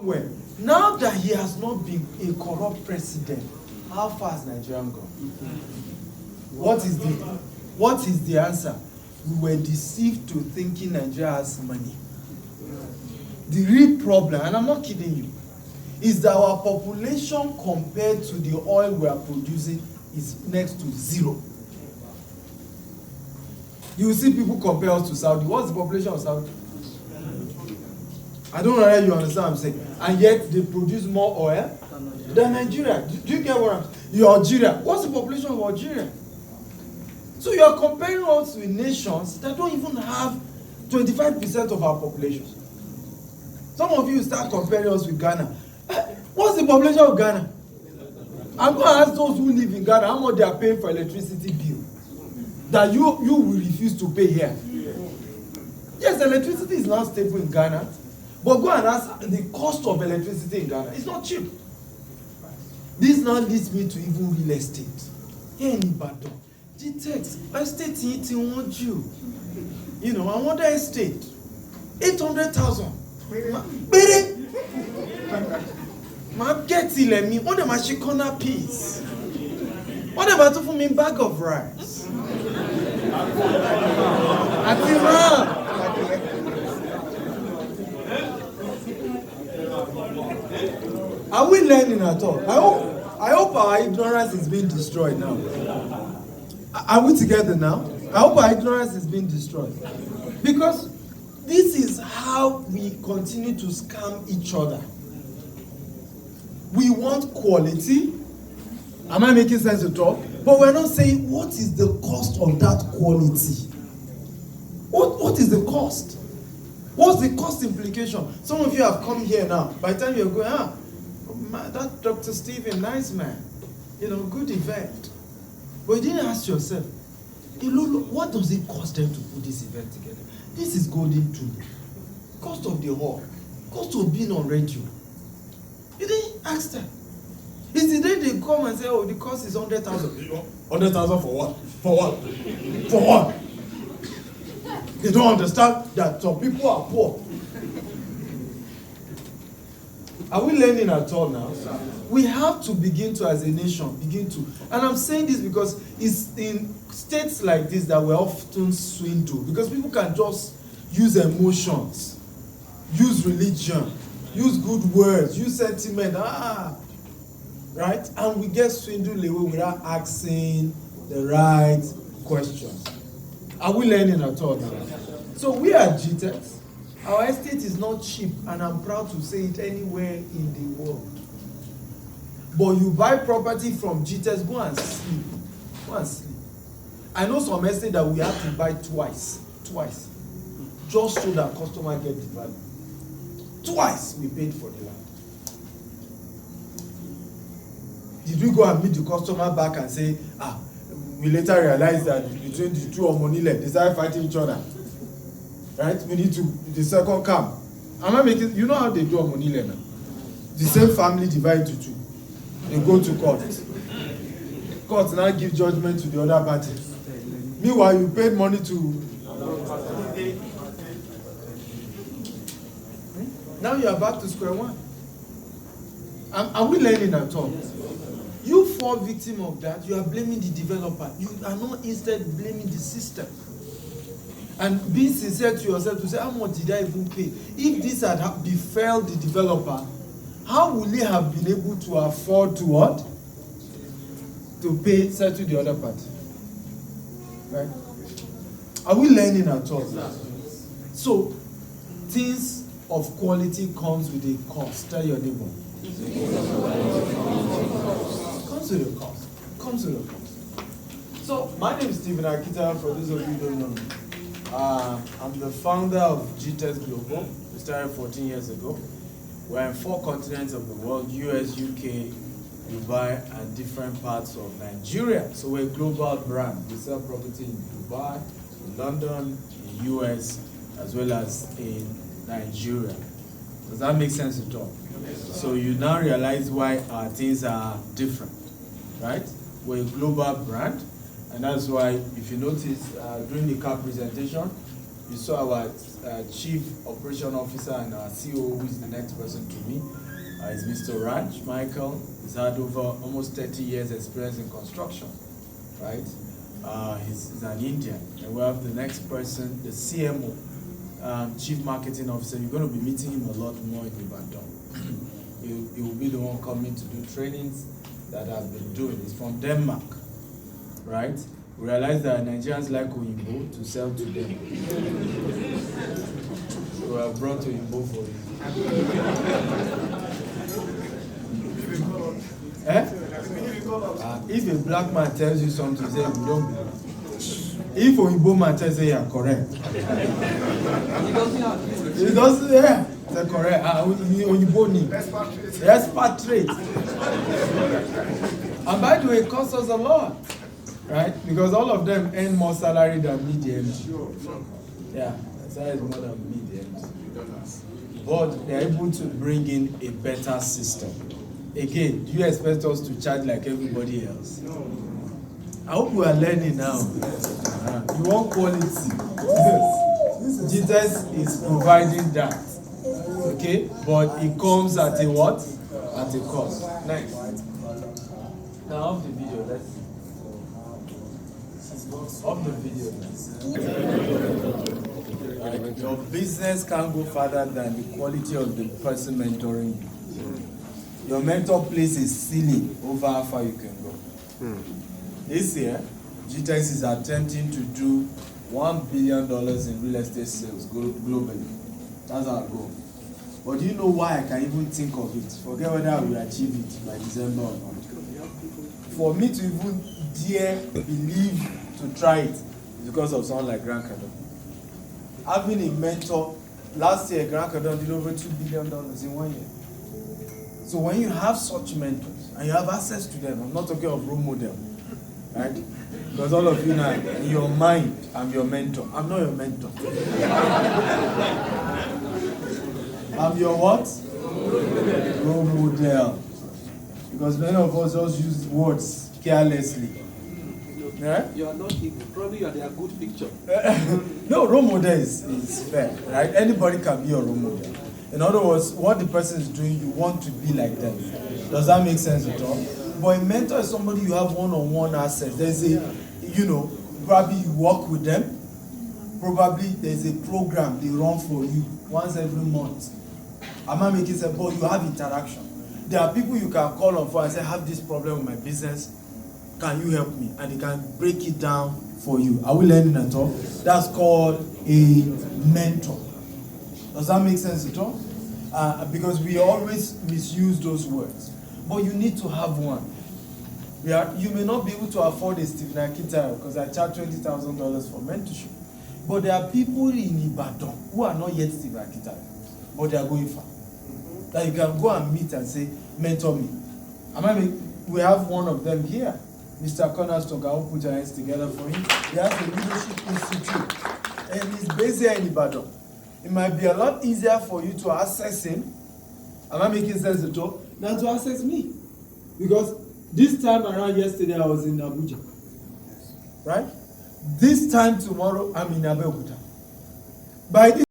Well, now that he has not been a corrupt president, how far has Nigeria gone? What is the answer? We were deceived to thinking Nigeria has money. The real problem, and I'm not kidding you, is that our population compared to the oil we are producing is next to zero. You will see people compare us to Saudi. What's the population of Saudi? I don't know whether you understand what I'm saying. And yet they produce more oil than Nigeria. Do you get what I'm saying? You're Algeria. What's the population of Algeria? So you are comparing us with nations that don't even have 25% of our population. Some of you start comparing us with Ghana. What's the population of Ghana? I'm going to ask those who live in Ghana how much they are paying for electricity bill that you will refuse to pay here. Yes, electricity is not stable in Ghana, but go and ask the cost of electricity in Ghana. It's not cheap. This now leads me to even real estate. Here in Ibadan, GTEX, estate in one Jew. You know, another estate, 800,000. Ma get ilẹ̀ mi, wọ́n dẹ̀ máa ṣe corner piece. Wọ́n dẹ̀ máa tún fún mi bag of rice. Àti ram. Are we learning at all? I hope our ignorance is being destroyed now. Are we together now? I hope our ignorance is being destroyed. Because this is how we continue to scam each other. We want quality. Am I making sense at all? But we're not saying what is the cost of that quality. What is the cost? What's the cost implication? Some of you have come here now. By the time you're going, that Dr. Stephen, nice man. You know, good event. But you didn't ask yourself, what does it cost them to put this event together? This is golden too. Cost of the hall. Cost of being on radio. You didn't ask them. It's the day they come and say, oh, the cost is 100,000. 100,000 for what? For what? For what? They don't understand that some people are poor. Are we learning at all now? We have to begin to, as a nation, and I'm saying this because it's in states like this that we're often swindled, because people can just use emotions, use religion, use good words, use sentiment, right? And we get swindled away without asking the right questions. Are we learning at all now? So we are GTEX. Our estate is not cheap, and I'm proud to say it anywhere in the world. But you buy property from GTEX, go and sleep. Go and sleep. I know some estate that we have to buy twice, just so that customer get the value. Twice we paid for the land. Did we go and meet the customer back and say, we later realized that between the two Omonile, they started fighting each other. Right? We need to, the second come. Am I making, you know how they do Omonile now? The same family divided to two. They go to court. Court now give judgment to the other party. Meanwhile, you paid money to... Now you are back to square one. Are we learning at all? You fall victim of that, you are blaming the developer. You are not instead blaming the system. And being sincere to yourself to say, how much did I even pay? If this had befell the developer, how would he have been able to afford to what? To pay, settle the other party. Right? Are we learning at all? So, things of quality comes with a cost. Tell your neighbor. Comes with a cost. Comes with a cost. So, my name is Stephen Akintayo, for those of you who don't know me. I'm the founder of GTEX Global. We started 14 years ago. We're in 4 continents of the world: US, UK, Dubai, and different parts of Nigeria. So we're a global brand. We sell property in Dubai, in London, in US, as well as in Nigeria. Does that make sense at all? So you now realize why our things are different, right? We're a global brand. And that's why, if you notice, during the car presentation, You saw our Chief Operation Officer and our CEO, who is the next person to me, is Mr. Raj Michael. He's had over almost 30 years experience in construction, right? He's an Indian. And we have the next person, the CMO, Chief Marketing Officer. You're going to be meeting him a lot more in Ibadan. He will be the one coming to do trainings that I've been doing. He's from Denmark, right? We realize that Nigerians like Oyinbo to sell to them. So I brought Oyinbo for you. If a black man tells you something, say you don't believe. If Oyinbo man tells you, yeah, correct. He doesn't, yeah. That's correct. Oyinbo ni. Expatriate. And by the way, it costs us a lot, right? Because all of them earn more salary than me, the MD. Yeah, salary is more than me, the MD. But they're able to bring in a better system. Again, do you expect us to charge like everybody else? I hope we are learning now. You want quality. Jesus is providing that. Okay? But it comes at a what? At a cost. Nice. Now off the video, let's see. Off the video. Your business can't go further than the quality of the person mentoring you. Your mentor places a ceiling over how far you can go. This year, GTEX is attempting to do $1 billion in real estate sales globally. That's our goal. But do you know why I can even think of it? Forget whether I will achieve it by December or not. For me to even dare believe to try it is because of someone like Grant Cardone. Having a mentor, last year Grant Cardone did over $2 billion in 1 year. So when you have such mentors and you have access to them, I'm not talking of role model, right? Because all of you now, in your mind, I'm your mentor. I'm not your mentor. I'm your what? Role model. Because many of us just use words carelessly. Yeah? You are not evil. Probably you are their good picture. No, role model is fair, right? Anybody can be your role model. In other words, what the person is doing, you want to be like them. Does that make sense at all? But a mentor is somebody you have one-on-one access. There's a, probably you work with them. Probably there's a program they run for you once every month. I'm not making sense, but you have interaction. There are people you can call on for and say, I have this problem with my business. Can you help me? And they can break it down for you. Are we learning at all? That's called a mentor. Does that make sense at all? Because we always misuse those words. But you need to have one. You may not be able to afford a Stephen Akintayo because I charge $20,000 for mentorship. But there are people in Ibadan who are not yet Stephen Akintayo, but they are going far. That you can go and meet and say, mentor me. We have one of them here. Mr. Cornerstone, I will put your hands together for him. He has a leadership institute. And he's based here in Ibadan. It might be a lot easier for you to access him, am I making sense at all, than to access me. Because this time around yesterday, I was in Abuja. Right? This time tomorrow, I'm in Abeokuta. By this